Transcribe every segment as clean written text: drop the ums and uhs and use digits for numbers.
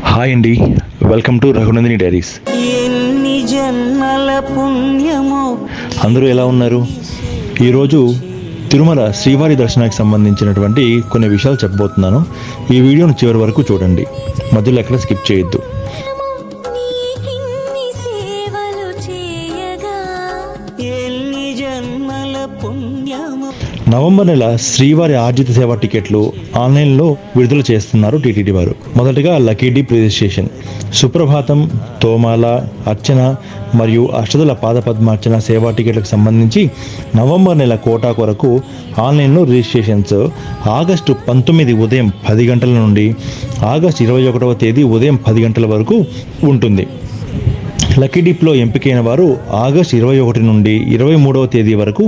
Hi అండి, welcome to రఘునందిని diaries. ఎన్ని జన్మల పుణ్యమో. అందరూ ఎలా ఉన్నారు? ఈరోజు తిరుమల శ్రీవారి దర్శనానికి సంబంధించినటువంటి కొన్ని విషయాలు చెప్పబోతున్నాను. ఈ వీడియోను చివరి వరకు చూడండి, మధ్యలో ఎక్కడ స్కిప్ చేయొద్దు. నీకిన్ని సేవలు చేయగా ఎన్ని జన్మల పుణ్యమో. నవంబర్ నెల శ్రీవారి ఆర్జిత సేవ టికెట్లు ఆన్లైన్లో విడుదల చేస్తున్నారు టీటీడీ వారు. మొదటగా లక్కీ డీప్ రిజిస్ట్రేషన్, సుప్రభాతం, తోమాల, అర్చన మరియు అష్టదల పాదపద్మార్చన సేవా టికెట్లకు సంబంధించి నవంబర్ నెల కోటా కొరకు ఆన్లైన్లో రిజిస్ట్రేషన్స్ ఆగస్టు 19 ఉదయం 10 గంటల నుండి ఆగస్టు 21వ తేదీ ఉదయం 10 గంటల వరకు ఉంటుంది. లక్కీ డీప్లో ఎంపికైన వారు ఆగస్టు 21 నుండి 23వ తేదీ వరకు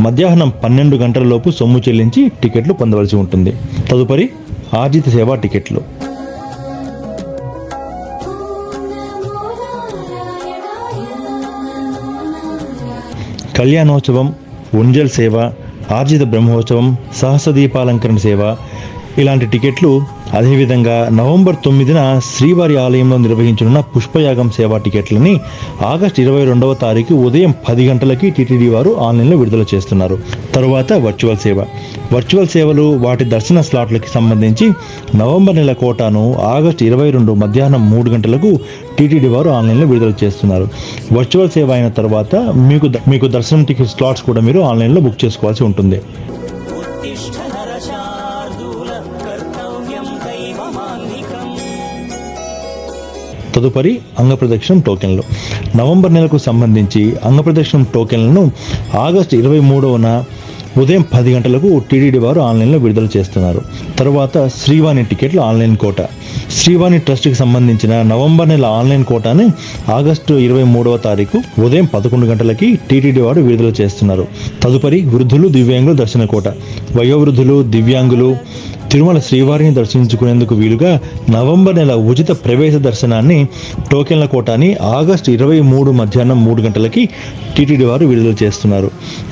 మధ్యాహ్నం 12 గంటల లోపు సొమ్ము చెల్లించి టికెట్లు పొందవలసి ఉంటుంది. తదుపరి ఆర్జిత సేవా టికెట్లు. కళ్యాణోత్సవం, ఉంజల్ సేవ, ఆర్జిత బ్రహ్మోత్సవం, సహస్ర దీపాలంకరణ సేవ ఇలాంటి టికెట్లు. అదేవిధంగా నవంబర్ 9న శ్రీవారి ఆలయంలో నిర్వహించనున్న పుష్పయాగం సేవా టికెట్లని ఆగస్టు 22వ తారీఖు ఉదయం 10 గంటలకి టీటీడీ వారు ఆన్లైన్లో విడుదల చేస్తున్నారు. తరువాత వర్చువల్ సేవ. వర్చువల్ సేవలు వాటి దర్శన స్లాట్లకి సంబంధించి నవంబర్ నెల కోటాను ఆగస్టు 22 మధ్యాహ్నం 3 గంటలకు టీటీడీ వారు ఆన్లైన్లో విడుదల చేస్తున్నారు. వర్చువల్ సేవ అయిన తర్వాత మీకు దర్శనం టికెట్ స్లాట్స్ కూడా మీరు ఆన్లైన్లో బుక్ చేసుకోవాల్సి ఉంటుంది. తదుపరి అంగప్రదక్షిణం టోకెన్లు. నవంబర్ నెలకు సంబంధించి అంగప్రదక్షిణం టోకెన్లను ఆగస్టు 23న ఉదయం 10 గంటలకు టీటీడీ వారు ఆన్లైన్లో విడుదల చేస్తున్నారు. తరువాత శ్రీవాణి టికెట్లు ఆన్లైన్ కోట. శ్రీవాణి ట్రస్ట్కి సంబంధించిన నవంబర్ నెల ఆన్లైన్ కోటాని ఆగస్టు 23వ తారీఖు ఉదయం 11 గంటలకి టీటీడీ వారు విడుదల చేస్తున్నారు. తదుపరి వృద్ధులు, దివ్యాంగులు దర్శన కోట. వయోవృద్ధులు, దివ్యాంగులు తిరుమల శ్రీవారిని దర్శించుకునేందుకు వీలుగా నవంబర్ నెల ఉచిత ప్రవేశ దర్శనాన్ని టోకెన్ల కోటాని ఆగస్టు 23 మధ్యాహ్నం 3 గంటలకి టీటీడీ వారు విడుదల చేస్తున్నారు.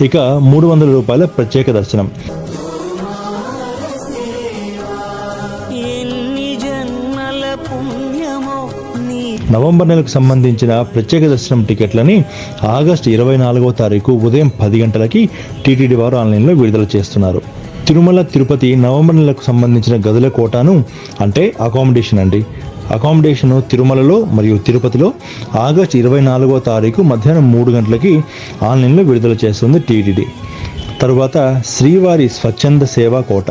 ఇక 300 రూపాయల ప్రత్యేక దర్శనం. నవంబర్ నెలకు సంబంధించిన ప్రత్యేక దర్శనం టికెట్లని ఆగస్టు 24వ తారీఖు ఉదయం 10 గంటలకి టీటీడీ వారు ఆన్లైన్లో విడుదల చేస్తున్నారు. తిరుమల తిరుపతి నవంబర్ నెలకు సంబంధించిన గదుల కోటాను, అంటే అకామిడేషన్ అండి, అకామిడేషను తిరుమలలో మరియు తిరుపతిలో ఆగస్టు 24వ తారీఖు మధ్యాహ్నం 3 గంటలకి ఆన్లైన్లో విడుదల చేస్తుంది టీటీడీ. తరువాత శ్రీవారి స్వచ్ఛంద సేవా కోట,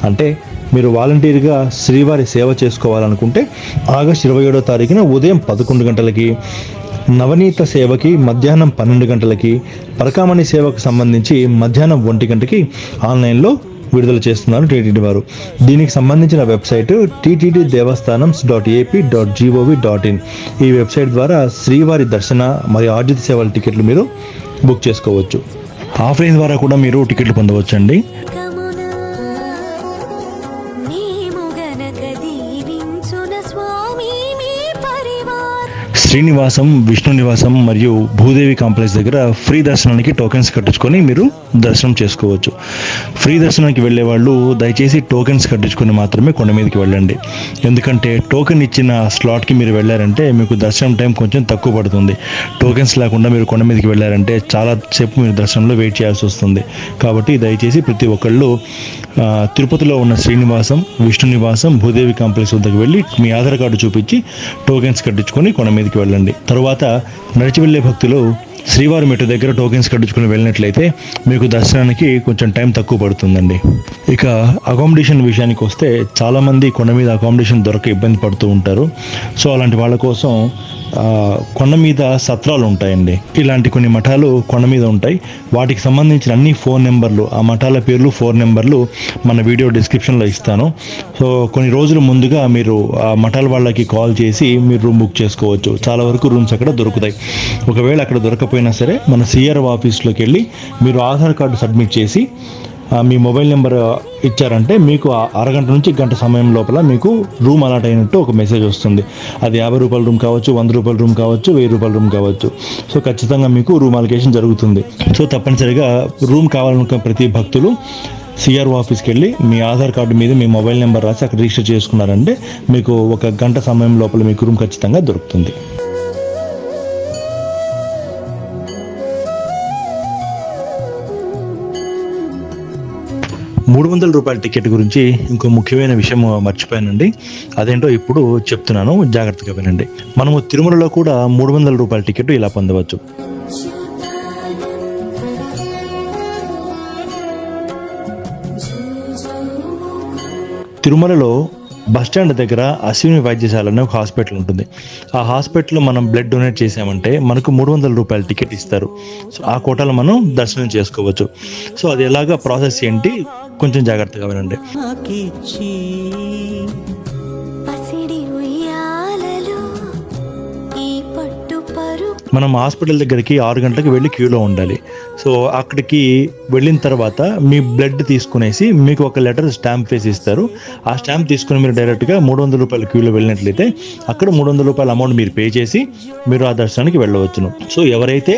అంటే మీరు వాలంటీర్గా శ్రీవారి సేవ చేసుకోవాలనుకుంటే ఆగస్టు 27వ తారీఖున ఉదయం 11 గంటలకి, నవనీత సేవకి మధ్యాహ్నం 12 గంటలకి, పరకామణి సేవకు సంబంధించి మధ్యాహ్నం 1 గంటకి ఆన్లైన్లో విడుదల చేస్తున్నారు టీటీడీ వారు. దీనికి సంబంధించిన వెబ్సైట్ ttdevasthanams.ap.gov.in. ఈ వెబ్సైట్ ద్వారా శ్రీవారి దర్శన మరియు ఆర్జిత సేవల టికెట్లు మీరు బుక్ చేసుకోవచ్చు. ఆఫ్లైన్ ద్వారా కూడా మీరు టికెట్లు పొందవచ్చు అండి. శ్రీనివాసం, విష్ణు నివాసం మరియు భూదేవి కాంప్లెక్స్ దగ్గర ఫ్రీ దర్శనానికి టోకెన్స్ కట్టించుకొని మీరు దర్శనం చేసుకోవచ్చు. ఫ్రీ దర్శనానికి వెళ్ళే వాళ్ళు దయచేసి టోకెన్స్ కట్టించుకొని మాత్రమే కొండ మీదకి వెళ్ళండి. ఎందుకంటే టోకెన్ ఇచ్చిన స్లాట్కి మీరు వెళ్ళారంటే మీకు దర్శనం టైం కొంచెం తక్కువ పడుతుంది. టోకెన్స్ లేకుండా మీరు కొండ మీదకి వెళ్ళారంటే చాలా సేపు మీరు దర్శనంలో వెయిట్ చేయాల్సి వస్తుంది. కాబట్టి దయచేసి ప్రతి ఒక్కళ్ళు తిరుపతిలో ఉన్న శ్రీనివాసం, విష్ణు నివాసం, భూదేవి కాంప్లెక్స్ వద్దకు వెళ్ళి మీ ఆధార్ కార్డు చూపించి టోకెన్స్ కట్టించుకొని కొండ మీదకి వెళ్ళండి. తరువాత నడిచి వెళ్ళే భక్తులు శ్రీవారి మెట్టు దగ్గర టోకెన్స్ కట్టించుకుని వెళ్ళినట్లయితే మీకు దర్శనానికి కొంచెం టైం తక్కువ పడుతుందండి. ఇక అకామిడేషన్ విషయానికి వస్తే చాలామంది కొండ మీద అకామిడేషన్ దొరక ఇబ్బంది పడుతూ ఉంటారు. సో అలాంటి వాళ్ళ కోసం కొండ మీద సత్రాలు ఉంటాయండి. ఇలాంటి కొన్ని మఠాలు కొండ మీద ఉంటాయి. వాటికి సంబంధించిన అన్ని ఫోన్ నెంబర్లు, ఆ మఠాల పేర్లు, ఫోన్ నెంబర్లు మన వీడియో డిస్క్రిప్షన్లో ఇస్తాను. సో కొన్ని రోజుల ముందుగా మీరు ఆ మఠాల వాళ్ళకి కాల్ చేసి మీరు రూమ్ బుక్ చేసుకోవచ్చు. చాలా వరకు రూమ్స్ అక్కడ దొరుకుతాయి. ఒకవేళ అక్కడ దొరకపోయినా సరే మన సిఆర్ఓ ఆఫీస్లోకి వెళ్ళి మీరు ఆధార్ కార్డు సబ్మిట్ చేసి మీ మొబైల్ నెంబర్ ఇచ్చారంటే మీకు అరగంట నుంచి గంట సమయం లోపల మీకు రూమ్ అలాట్ అయినట్టు ఒక మెసేజ్ వస్తుంది. అది 50 రూపాయల రూమ్ కావచ్చు, 100 రూపాయల రూమ్ కావచ్చు, 1000 రూపాయల రూమ్ కావచ్చు. సో ఖచ్చితంగా మీకు రూమ్ అలొకేషన్ జరుగుతుంది. సో తప్పనిసరిగా రూమ్ కావాలనుకున్న ప్రతి భక్తులు సిఆర్ఓ ఆఫీస్కి వెళ్ళి మీ ఆధార్ కార్డు మీద మీ మొబైల్ నెంబర్ రాసి అక్కడ రిజిస్టర్ చేసుకున్నారంటే మీకు 1 గంట సమయం లోపల మీకు రూమ్ ఖచ్చితంగా దొరుకుతుంది. ₹300 టికెట్ గురించి ఇంకో ముఖ్యమైన విషయం మర్చిపోయానండి. అదేంటో ఇప్పుడు చెప్తున్నాను, జాగ్రత్తగా వినండి. మనము తిరుమలలో కూడా ₹300 టికెట్ ఇలా పొందవచ్చు. తిరుమలలో బస్టాండ్ దగ్గర అశ్విని వైద్యశాల అనే ఒక హాస్పిటల్ ఉంటుంది. ఆ హాస్పిటల్లో మనం బ్లడ్ డొనేట్ చేసామంటే మనకు ₹300 టికెట్ ఇస్తారు. సో ఆ కోటాలో మనం దర్శనం చేసుకోవచ్చు. సో అది ఎలాగా ప్రాసెస్ ఏంటి కొంచెం జాగ్రత్తగా వినండి. నాకిచ్చి పసిడి ఉయ్యాలలో ఈ పట్టు పరు మనం హాస్పిటల్ దగ్గరికి 6 గంటలకు వెళ్ళి క్యూలో ఉండాలి. సో అక్కడికి వెళ్ళిన తర్వాత మీ బ్లడ్ తీసుకునేసి మీకు ఒక లెటర్ స్టాంప్ వేసి ఇస్తారు. ఆ స్టాంప్ తీసుకుని మీరు డైరెక్ట్గా ₹300 క్యూలో వెళ్ళినట్లయితే అక్కడ ₹300 అమౌంట్ మీరు పే చేసి మీరు ఆ దర్శనానికి వెళ్ళవచ్చును. సో ఎవరైతే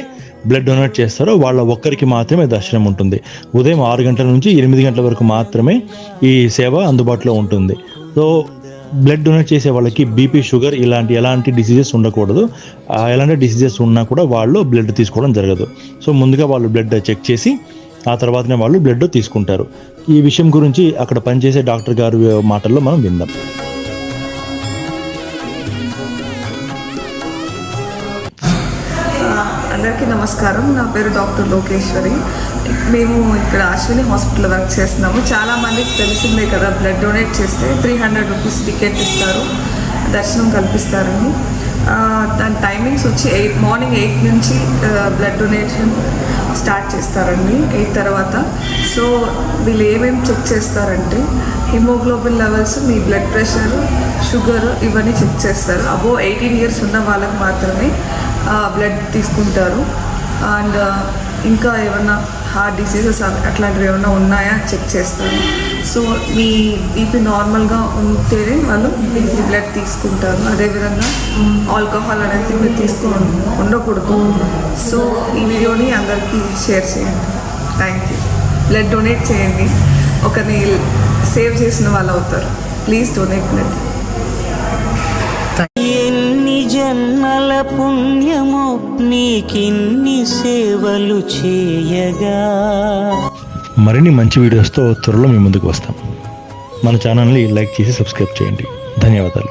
బ్లడ్ డొనేట్ చేస్తారో వాళ్ళ ఒక్కరికి మాత్రమే దర్శనం ఉంటుంది. ఉదయం 6 గంటల నుంచి 8 గంటల వరకు మాత్రమే ఈ సేవ అందుబాటులో ఉంటుంది. సో బ్లడ్ డొనేట్ చేసే వాళ్ళకి బీపీ, షుగర్ ఎలాంటి డిసీజెస్ ఉండకూడదు. ఎలాంటి డిసీజెస్ ఉన్నా కూడా వాళ్ళు బ్లడ్ తీసుకోవడం జరగదు. సో ముందుగా వాళ్ళు బ్లడ్ చెక్ చేసి ఆ తర్వాతనే వాళ్ళు బ్లడ్ తీసుకుంటారు. ఈ విషయం గురించి అక్కడ పనిచేసే డాక్టర్ గారి మాటల్లో మనం విందాం. అందరికీ నమస్కారం. నా పేరు డాక్టర్ లోకేశ్వరి. మేము ఇక్కడ అశ్విని హాస్పిటల్ వర్క్ చేస్తున్నాము. చాలామందికి తెలిసిందే కదా, బ్లడ్ డొనేట్ చేస్తే ₹300 టికెట్ ఇస్తారు, దర్శనం కల్పిస్తారని. దాని టైమింగ్స్ వచ్చి మార్నింగ్ 8 నుంచి బ్లడ్ డొనేషన్ స్టార్ట్ చేస్తారండి. 8 తర్వాత. సో వీళ్ళు ఏమేమి చెక్ చేస్తారంటే హిమోగ్లోబిన్ లెవెల్స్, మీ బ్లడ్ ప్రెషర్, షుగర్ ఇవన్నీ చెక్ చేస్తారు. అబోవ్ 18 ఇయర్స్ ఉన్న వాళ్ళకి మాత్రమే బ్లడ్ తీసుకుంటారు. అండ్ ఇంకా ఏమన్నా హార్ట్ డిసీజెస్ అట్లాంటివి ఏమైనా ఉన్నాయా చెక్ చేస్తారు. సో మీ బీపీ నార్మల్గా ఉంటేనే వాళ్ళు బ్లడ్ తీసుకుంటారు. అదేవిధంగా ఆల్కహాల్ అనేది మీరు ఉండకూడదు. సో ఈ వీడియోని అందరికీ షేర్ చేయండి. Thank you. బ్లడ్ డొనేట్ చేయండి, ఒకరిని సేవ్ చేసిన వాళ్ళు అవుతారు. Please donate blood. ఎన్ని జన్మల పుణ్యమో నీకిన్ని సేవలు చేయగా. మరిన్ని మంచి వీడియోస్తో త్వరలో మీ ముందుకు వస్తాం. మన ఛానల్ని లైక్ చేసి సబ్స్క్రైబ్ చేయండి. ధన్యవాదాలు.